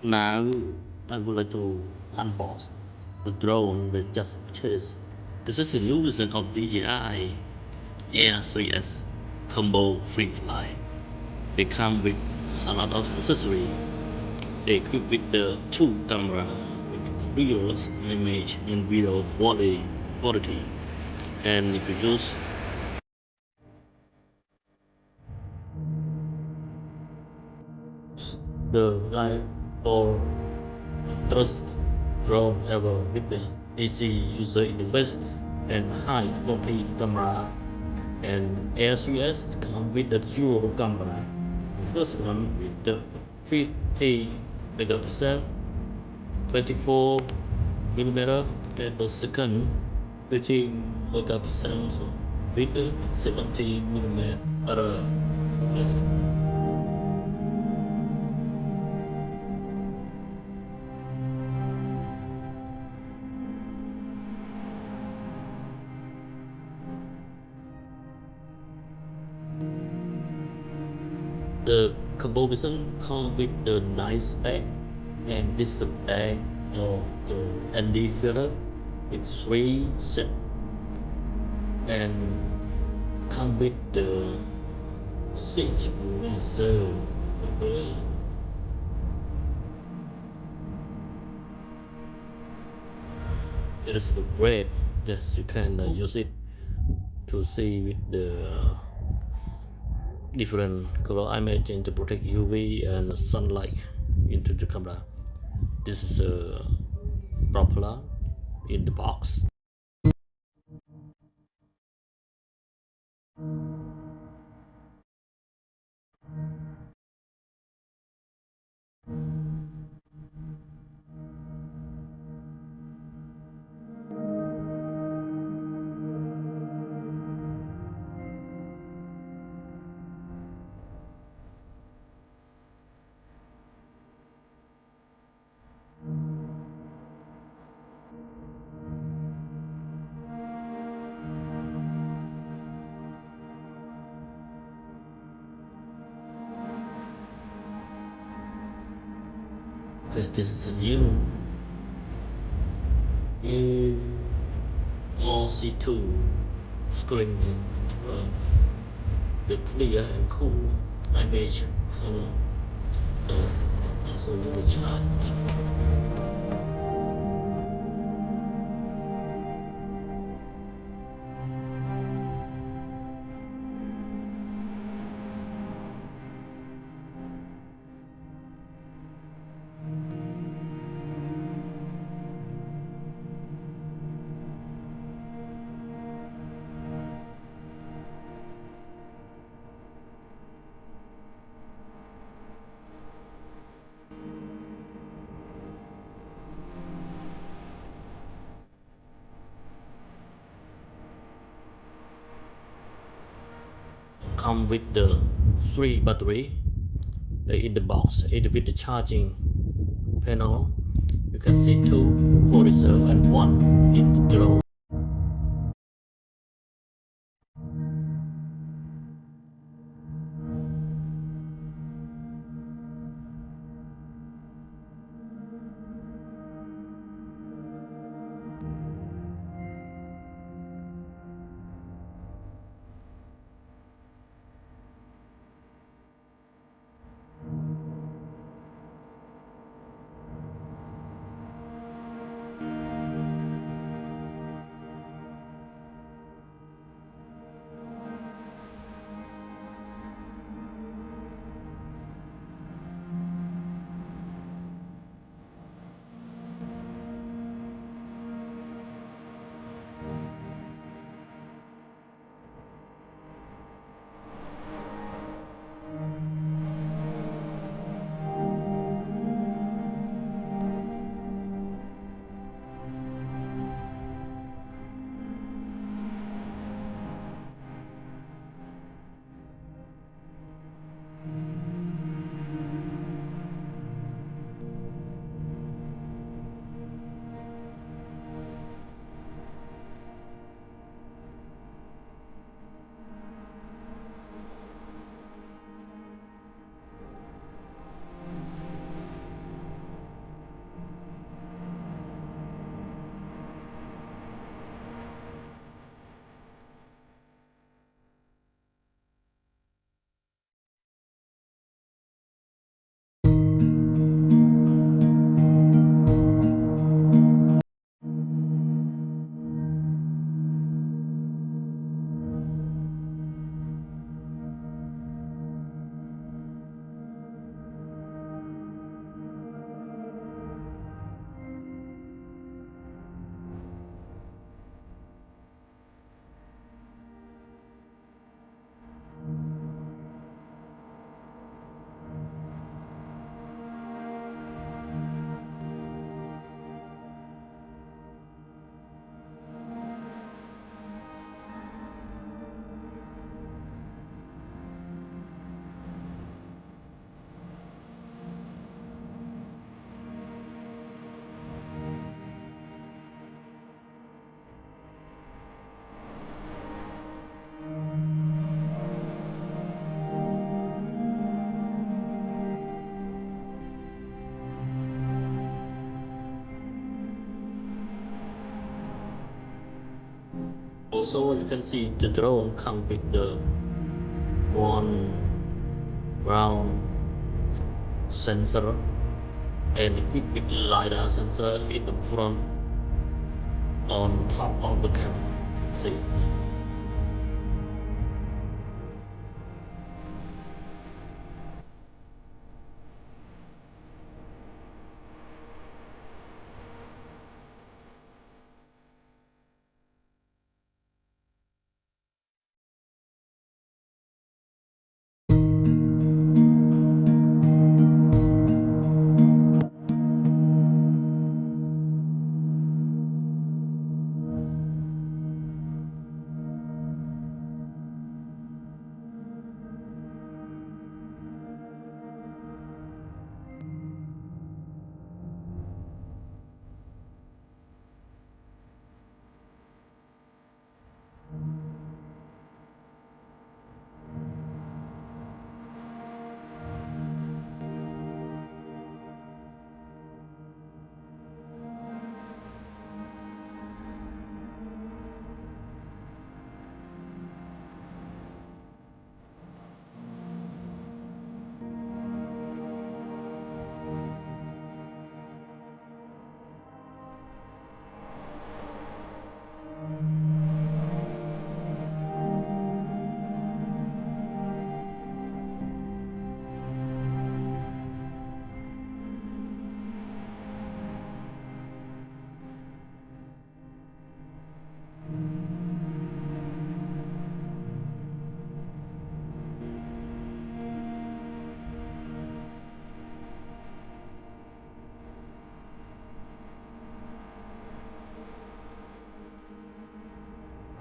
Now I would like to unbox the drone we just purchased. This is a new version of DJI Air 3S Combo Free Fly. They come with a lot of accessories. They equipped with the two camera with real image and video quality. And if you use the guide for trust drone ever with the easy user interface and high quality camera, and ASUS come with the dual camera. The first one with the 50 megapixel 24 millimeter, and the second 50 megapixel with the 70 millimeter. Yes. The composition comes with the nice bag, and this is the bag of the ND filler with three set, and come with the seat reserve. It is great that you can use it to see with the different color image and to protect UV and sunlight into the camera. This is a propeller in the box. Okay, this is a new OC2 screen. uh, the clear and cool image color does also recharge. Come with the three battery in the box. It with the charging panel. You can see two for reserve and one in the drone. Also, you can see the drone come with the one ground sensor and equipped with LiDAR sensor in the front on top of the camera. See.